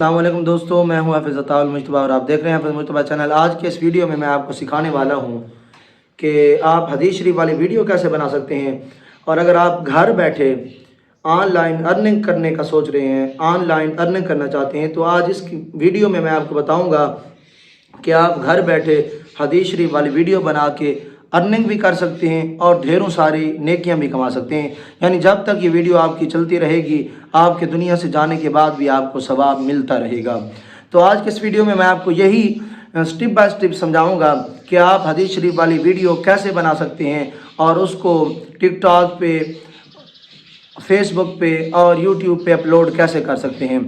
السلام علیکم دوستوں، میں ہوں حافظ عطاء المجتبیٰ اور آپ دیکھ رہے ہیں حافظ مجتبیٰ چینل۔ آج کے اس ویڈیو میں آپ کو سکھانے والا ہوں کہ آپ حدیث شریف والی ویڈیو کیسے بنا سکتے ہیں، اور اگر آپ گھر بیٹھے آن لائن ارننگ کرنے کا سوچ رہے ہیں، آن لائن ارننگ کرنا چاہتے ہیں، تو آج اس کی ویڈیو میں آپ کو بتاؤں گا کہ آپ گھر بیٹھے حدیث شریف والی ویڈیو بنا کے ارننگ بھی کر سکتے ہیں اور ڈھیروں ساری نیکیاں بھی کما سکتے ہیں۔ یعنی جب تک یہ ویڈیو آپ کی چلتی رہے گی، آپ کے دنیا سے جانے کے بعد بھی آپ کو ثواب ملتا رہے گا۔ تو آج کے اس ویڈیو میں آپ کو یہی سٹیپ بائی سٹیپ سمجھاؤں گا کہ آپ حدیث شریف والی ویڈیو کیسے بنا سکتے ہیں اور اس کو ٹک ٹاک پہ، فیس بک پہ اور یوٹیوب پہ اپلوڈ کیسے کر سکتے ہیں۔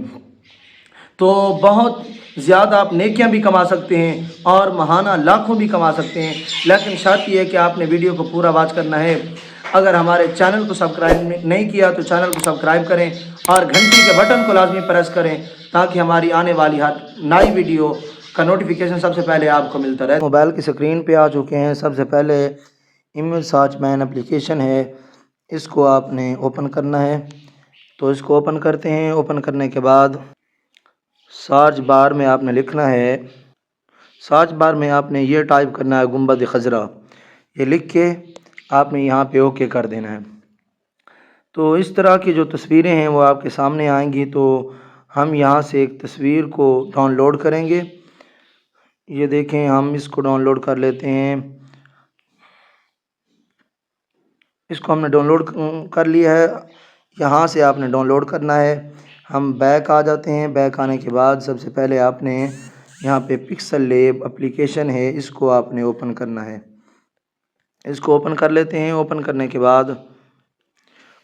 تو بہت زیادہ آپ نیکیاں بھی کما سکتے ہیں اور ماہانہ لاکھوں بھی کما سکتے ہیں، لیکن شرط یہ ہے کہ آپ نے ویڈیو کو پورا واچ کرنا ہے۔ اگر ہمارے چینل کو سبسکرائب نہیں کیا تو چینل کو سبسکرائب کریں اور گھنٹی کے بٹن کو لازمی پریس کریں تاکہ ہماری آنے والی ہر نئی ویڈیو کا نوٹیفیکیشن سب سے پہلے آپ کو ملتا رہے۔ موبائل کی سکرین پہ آ چکے ہیں۔ سب سے پہلے امیج سرچ مین اپلیکیشن ہے، اس کو آپ نے اوپن کرنا ہے۔ تو اس کو اوپن کرتے ہیں۔ اوپن کرنے کے بعد سرچ بار میں آپ نے لکھنا ہے، سرچ بار میں آپ نے یہ ٹائپ کرنا ہے گنبد خضرا، یہ لکھ کے آپ نے یہاں پہ اوکے کر دینا ہے۔ تو اس طرح کی جو تصویریں ہیں وہ آپ کے سامنے آئیں گی۔ تو ہم یہاں سے ایک تصویر کو ڈاؤن لوڈ کریں گے۔ یہ دیکھیں، ہم اس کو ڈاؤن لوڈ کر لیتے ہیں۔ اس کو ہم نے ڈاؤن لوڈ کر لیا ہے۔ یہاں سے آپ نے ڈاؤن لوڈ کرنا ہے۔ ہم بیک آ جاتے ہیں۔ بیک آنے کے بعد سب سے پہلے آپ نے یہاں پہ پکسل لیب اپلیکیشن ہے، اس کو آپ نے اوپن کرنا ہے۔ اس کو اوپن کر لیتے ہیں۔ اوپن کرنے کے بعد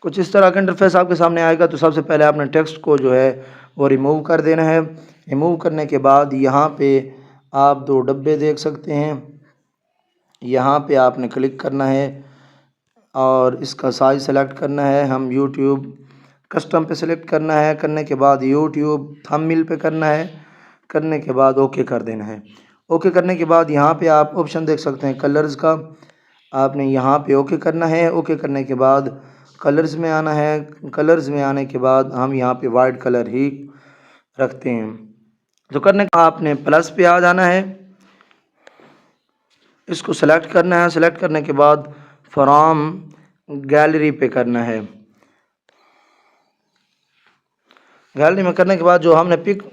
کچھ اس طرح کا انٹرفیس آپ کے سامنے آئے گا۔ تو سب سے پہلے آپ نے ٹیکسٹ کو جو ہے وہ ریموو کر دینا ہے۔ ریموو کرنے کے بعد یہاں پہ آپ دو ڈبے دیکھ سکتے ہیں، یہاں پہ آپ نے کلک کرنا ہے اور اس کا سائز سلیکٹ کرنا ہے۔ ہم یوٹیوب کسٹم پہ سلیکٹ کرنا ہے۔ کرنے کے بعد یوٹیوب تھمبنیل پہ کرنا ہے۔ کرنے کے بعد اوکے کر دینا ہے۔ اوکے کرنے کے بعد یہاں پہ آپ آپشن دیکھ سکتے ہیں کلرز کا، آپ نے یہاں پہ اوکے کرنا ہے۔ اوکے کرنے کے بعد کلرز میں آنا ہے۔ کلرز میں آنے کے بعد ہم یہاں پہ وائٹ کلر ہی رکھتے ہیں۔ تو کرنے کا آپ نے پلس پہ آ جانا ہے، اس کو سلیکٹ کرنا ہے۔ سلیکٹ کرنے کے بعد فرام گیلری پہ کرنا ہے۔ گیلری میں کرنے کے بعد جو ہم نے پک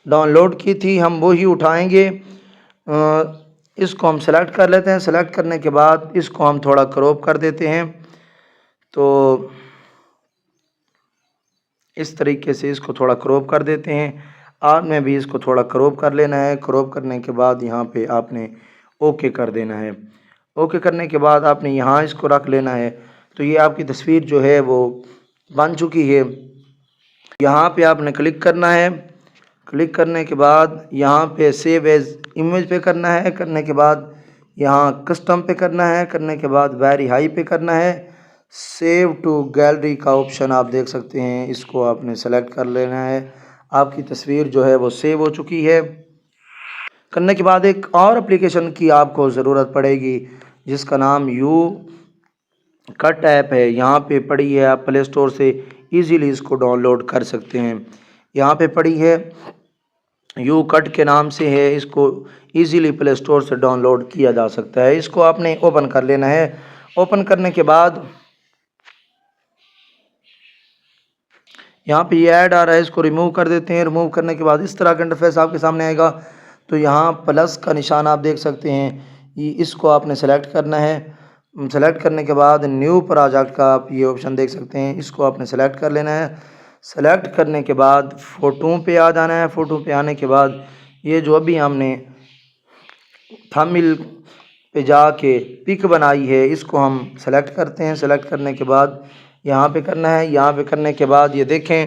ڈاؤن لوڈ کی تھی ہم وہی اٹھائیں گے۔ اس کو ہم سلیکٹ کر لیتے ہیں۔ سلیکٹ کرنے کے بعد اس کو ہم تھوڑا کروپ کر دیتے ہیں۔ تو اس طریقے سے اس کو تھوڑا کروپ کر دیتے ہیں۔ آپ نے بھی اس کو تھوڑا کروپ کر لینا ہے۔ کروپ کرنے کے بعد یہاں پہ آپ نے اوکے کر دینا ہے۔ اوکے کرنے کے بعد آپ نے یہاں اس کو رکھ لینا ہے۔ تو یہ آپ کی تصویر جو ہے وہ بن چکی ہے۔ یہاں پہ آپ نے کلک کرنا ہے۔ کلک کرنے کے بعد یہاں پہ سیو ایز امیج پہ کرنا ہے۔ کرنے کے بعد یہاں کسٹم پہ کرنا ہے۔ کرنے کے بعد ویری ہائی پہ کرنا ہے۔ سیو ٹو گیلری کا آپشن آپ دیکھ سکتے ہیں، اس کو آپ نے سلیکٹ کر لینا ہے۔ آپ کی تصویر جو ہے وہ سیو ہو چکی ہے۔ کرنے کے بعد ایک اور اپلیکیشن کی آپ کو ضرورت پڑے گی جس کا نام یو کٹ ایپ ہے، یہاں پہ پڑی ہے۔ آپ پلے اسٹور سے ایزیلی اس کو ڈاؤن لوڈ کر سکتے ہیں۔ یہاں پہ پڑی ہے، یو کٹ کے نام سے ہے، اس کو ایزیلی پلے اسٹور سے ڈاؤن لوڈ کیا جا سکتا ہے۔ اس کو آپ نے اوپن کر لینا ہے۔ اوپن کرنے کے بعد یہاں پہ یہ ایڈ آ رہا ہے، اس کو ریموو کر دیتے ہیں۔ ریموو کرنے کے بعد اس طرح کا انٹرفیس آپ کے سامنے آئے گا۔ تو یہاں پلس کا نشان آپ دیکھ سکتے ہیں، اس کو آپ نے سلیکٹ کرنا ہے۔ سلیکٹ کرنے کے بعد نیو پروجیکٹ کا آپ یہ آپشن دیکھ سکتے ہیں، اس کو آپ نے سلیکٹ کر لینا ہے۔ سلیکٹ کرنے کے بعد فوٹو پہ آ جانا ہے۔ فوٹو پہ آنے کے بعد یہ جو ابھی ہم نے تھمبنیل پہ جا کے پک بنائی ہے اس کو ہم سلیکٹ کرتے ہیں۔ سلیکٹ کرنے کے بعد یہاں پہ کرنا ہے۔ یہاں پہ کرنے کے بعد یہ دیکھیں،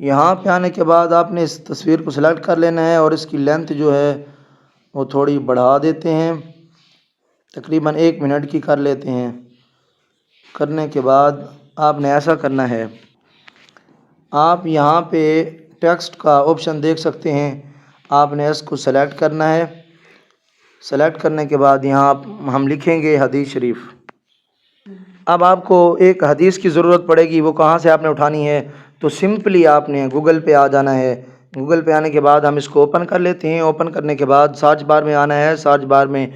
یہاں پہ آنے کے بعد آپ نے اس تصویر کو سلیکٹ کر لینا ہے اور اس کی لینتھ جو ہے وہ تھوڑی بڑھا دیتے ہیں، تقریباً 1 منٹ کی کر لیتے ہیں۔ کرنے کے بعد آپ نے ایسا کرنا ہے، آپ یہاں پہ ٹیکسٹ کا آپشن دیکھ سکتے ہیں، آپ نے اس کو سلیکٹ کرنا ہے۔ سلیکٹ کرنے کے بعد یہاں ہم لکھیں گے حدیث شریف۔ اب آپ کو ایک حدیث کی ضرورت پڑے گی، وہ کہاں سے آپ نے اٹھانی ہے؟ تو سمپلی آپ نے گوگل پہ آ جانا ہے۔ گوگل پہ آنے کے بعد ہم اس کو اوپن کر لیتے ہیں۔ اوپن کرنے کے بعد سرچ بار میں آنا ہے۔ سرچ بار میں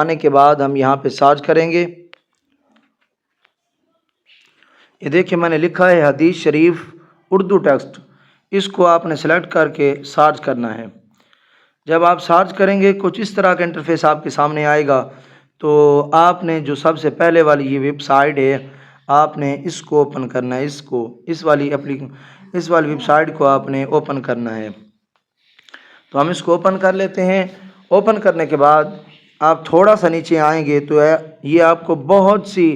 آنے کے بعد ہم یہاں پہ سرچ کریں گے۔ یہ دیکھیں میں نے لکھا ہے حدیث شریف اردو ٹیکسٹ، اس کو آپ نے سلیکٹ کر کے سرچ کرنا ہے۔ جب آپ سرچ کریں گے کچھ اس طرح کا انٹرفیس آپ کے سامنے آئے گا، تو آپ نے جو سب سے پہلے والی یہ ویب سائٹ ہے آپ نے اس کو اوپن کرنا ہے۔ اس والی ویب سائٹ کو آپ نے اوپن کرنا ہے۔ تو ہم اس کو اوپن کر لیتے ہیں۔ اوپن کرنے کے بعد آپ تھوڑا سا نیچے آئیں گے تو یہ آپ کو بہت سی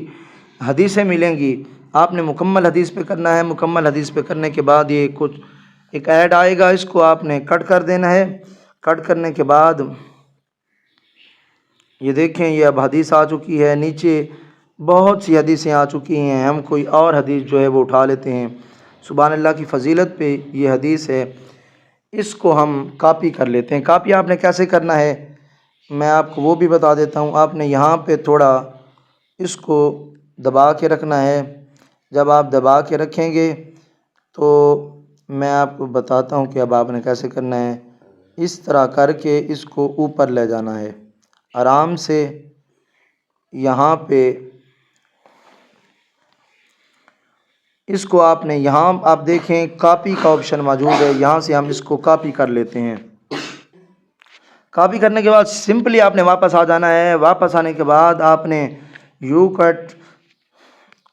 حدیثیں ملیں گی۔ آپ نے مکمل حدیث پہ کرنا ہے۔ مکمل حدیث پہ کرنے کے بعد یہ کچھ ایک ایڈ آئے گا، اس کو آپ نے کٹ کر دینا ہے۔ کٹ کرنے کے بعد یہ دیکھیں یہ اب حدیث آ چکی ہے۔ نیچے بہت سی حدیثیں آ چکی ہیں۔ ہم کوئی اور حدیث جو ہے وہ اٹھا لیتے ہیں۔ سبحان اللہ کی فضیلت پہ یہ حدیث ہے، اس کو ہم کاپی کر لیتے ہیں۔ کاپی آپ نے کیسے کرنا ہے میں آپ کو وہ بھی بتا دیتا ہوں۔ آپ نے یہاں پہ تھوڑا اس کو دبا کے رکھنا ہے۔ جب آپ دبا کے رکھیں گے تو میں آپ کو بتاتا ہوں کہ اب آپ نے کیسے کرنا ہے۔ اس طرح کر کے اس کو اوپر لے جانا ہے آرام سے۔ یہاں پہ اس کو آپ نے یہاں آپ دیکھیں کاپی کا آپشن موجود ہے، یہاں سے ہم اس کو کاپی کر لیتے ہیں۔ کاپی کرنے کے بعد سمپلی آپ نے واپس آ جانا ہے۔ واپس آنے کے بعد آپ نے یو کٹ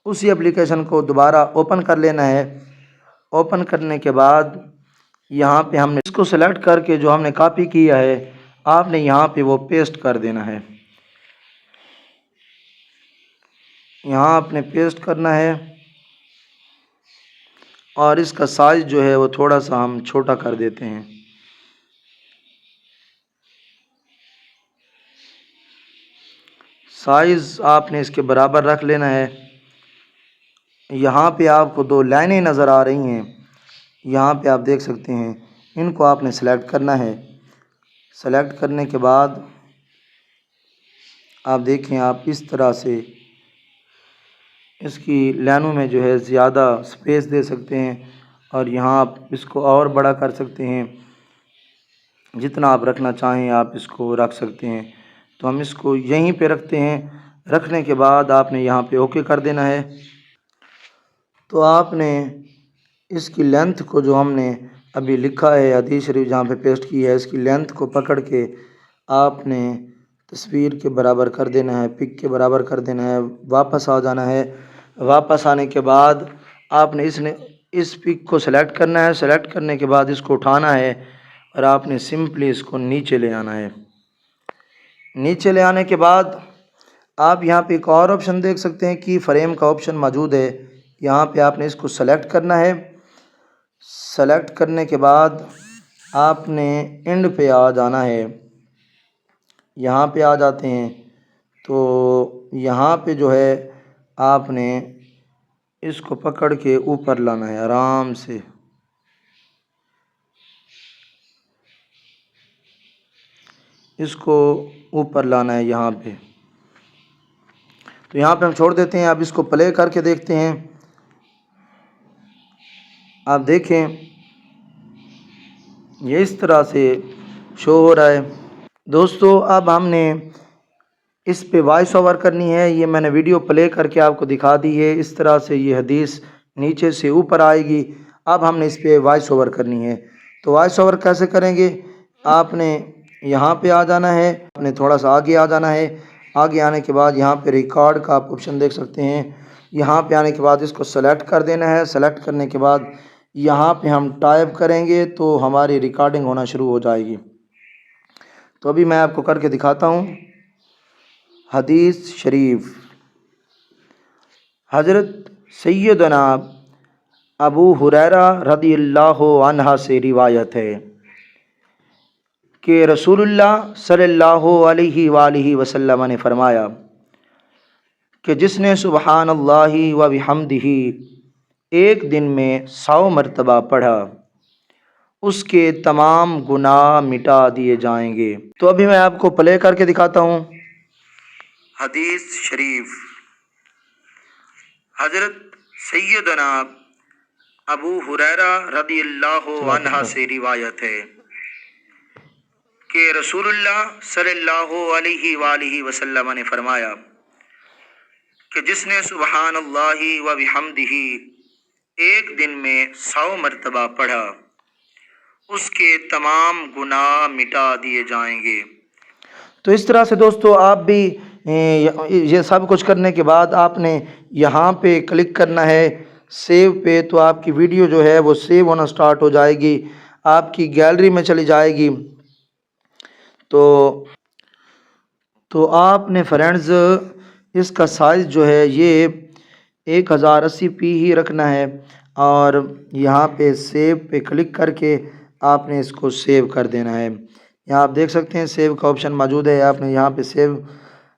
اسی اپلیکیشن کو دوبارہ اوپن کر لینا ہے۔ اوپن کرنے کے بعد یہاں پہ ہم نے اس کو سلیکٹ کر کے جو ہم نے کاپی کیا ہے آپ نے یہاں پہ وہ پیسٹ کر دینا ہے۔ یہاں آپ نے پیسٹ کرنا ہے اور اس کا سائز جو ہے وہ تھوڑا سا ہم چھوٹا کر دیتے ہیں۔ سائز آپ نے اس کے برابر رکھ لینا ہے۔ یہاں پہ آپ کو دو لائنیں نظر آ رہی ہیں، یہاں پہ آپ دیکھ سکتے ہیں، ان کو آپ نے سلیکٹ کرنا ہے۔ سلیکٹ کرنے کے بعد آپ دیکھیں آپ اس طرح سے اس کی لائنوں میں جو ہے زیادہ سپیس دے سکتے ہیں، اور یہاں آپ اس کو اور بڑا کر سکتے ہیں۔ جتنا آپ رکھنا چاہیں آپ اس کو رکھ سکتے ہیں۔ تو ہم اس کو یہیں پہ رکھتے ہیں۔ رکھنے کے بعد آپ نے یہاں پہ اوکے کر دینا ہے۔ تو آپ نے اس کی لینتھ کو جو ہم نے ابھی لکھا ہے حدیث شریف جہاں پہ پیسٹ کی ہے، اس کی length کو پکڑ کے آپ نے تصویر کے برابر کر دینا ہے، پک کے برابر کر دینا ہے۔ واپس آ جانا ہے۔ واپس آنے کے بعد آپ نے اس پک کو سلیکٹ کرنا ہے۔ سلیکٹ کرنے کے بعد اس کو اٹھانا ہے اور آپ نے سمپلی اس کو نیچے لے آنا ہے۔ نیچے لے آنے کے بعد آپ یہاں پہ ایک اور آپشن دیکھ سکتے ہیں کہ فریم کا آپشن موجود ہے، یہاں پہ آپ نے اس کو سلیکٹ کرنا ہے۔ سلیکٹ کرنے کے بعد آپ نے اینڈ پہ آ جانا ہے۔ یہاں پہ آ جاتے ہیں تو یہاں پہ جو ہے آپ نے اس کو پکڑ کے اوپر لانا ہے آرام سے۔ اس کو اوپر لانا ہے یہاں پہ۔ تو یہاں پہ ہم چھوڑ دیتے ہیں۔ اب اس کو پلے کر کے دیکھتے ہیں۔ آپ دیکھیں یہ اس طرح سے شو ہو رہا ہے۔ دوستو اب ہم نے اس پہ وائس اوور کرنی ہے۔ یہ میں نے ویڈیو پلے کر کے آپ کو دکھا دی ہے۔ اس طرح سے یہ حدیث نیچے سے اوپر آئے گی۔ اب ہم نے اس پہ وائس اوور کرنی ہے۔ تو وائس اوور کیسے کریں گے؟ آپ نے یہاں پہ آ جانا ہے، آپ نے تھوڑا سا آگے آ جانا ہے۔ آگے آنے کے بعد یہاں پہ ریکارڈ کا آپ آپشن دیکھ سکتے ہیں۔ یہاں پہ آنے کے بعد اس کو سلیکٹ کر دینا ہے۔ سلیکٹ کرنے کے بعد یہاں پہ ہم ٹائپ کریں گے تو ہماری ریکارڈنگ ہونا شروع ہو جائے گی۔ تو ابھی میں آپ کو کر کے دکھاتا ہوں۔ حدیث شریف حضرت سیدنا ابو ہریرہ رضی اللہ عنہ سے روایت ہے کہ رسول اللہ صلی اللہ علیہ وآلہ وسلم نے فرمایا کہ جس نے سبحان اللہ و بحمدہ ایک دن میں 100 مرتبہ پڑھا اس کے تمام گناہ مٹا دیے جائیں گے۔ تو ابھی میں آپ کو پلے کر کے دکھاتا ہوں۔ حدیث شریف حضرت سیدنا ابو ہریرہ رضی اللہ عنہ سے روایت ہے کہ رسول اللہ صلی اللہ علیہ وآلہ وسلم نے فرمایا کہ جس نے سبحان اللہ و بحمدہ ایک دن میں 100 مرتبہ پڑھا اس کے تمام گناہ مٹا دیے جائیں گے۔ تو اس طرح سے دوستو آپ بھی یہ سب کچھ کرنے کے بعد آپ نے یہاں پہ کلک کرنا ہے سیو پہ، تو آپ کی ویڈیو جو ہے وہ سیو ہونا سٹارٹ ہو جائے گی، آپ کی گیلری میں چلی جائے گی۔ تو آپ نے فرینڈز اس کا سائز جو ہے یہ 1080p ہی رکھنا ہے، اور یہاں پہ سیو پہ کلک کر کے آپ نے اس کو سیو کر دینا ہے۔ یہاں آپ دیکھ سکتے ہیں سیو کا آپشن موجود ہے، آپ نے یہاں پہ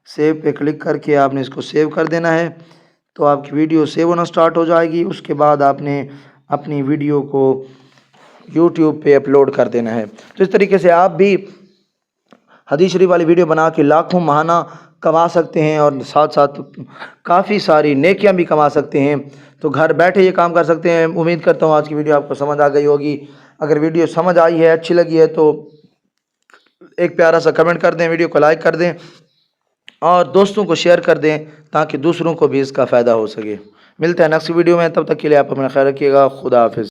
سیو پہ کلک کر کے آپ نے اس کو سیو کر دینا ہے، تو آپ کی ویڈیو سیو ہونا سٹارٹ ہو جائے گی۔ اس کے بعد آپ نے اپنی ویڈیو کو یوٹیوب پہ اپلوڈ کر دینا ہے۔ تو اس طریقے سے آپ بھی حدیث شریف والی ویڈیو بنا کے لاکھوں ماہانہ کما سکتے ہیں، اور ساتھ ساتھ کافی ساری نیکیاں بھی کما سکتے ہیں۔ تو گھر بیٹھے یہ کام کر سکتے ہیں۔ امید کرتا ہوں آج کی ویڈیو آپ کو سمجھ آ گئی ہوگی۔ اگر ویڈیو سمجھ آئی ہے، اچھی لگی ہے، تو ایک پیارا سا کمنٹ کر دیں، ویڈیو کو لائک کر دیں، اور دوستوں کو شیئر کر دیں تاکہ دوسروں کو بھی اس کا فائدہ ہو سکے۔ ملتے ہیں نیکسٹ ویڈیو میں، تب تک کے لیے آپ اپنا خیال رکھیے گا۔ خدا حافظ۔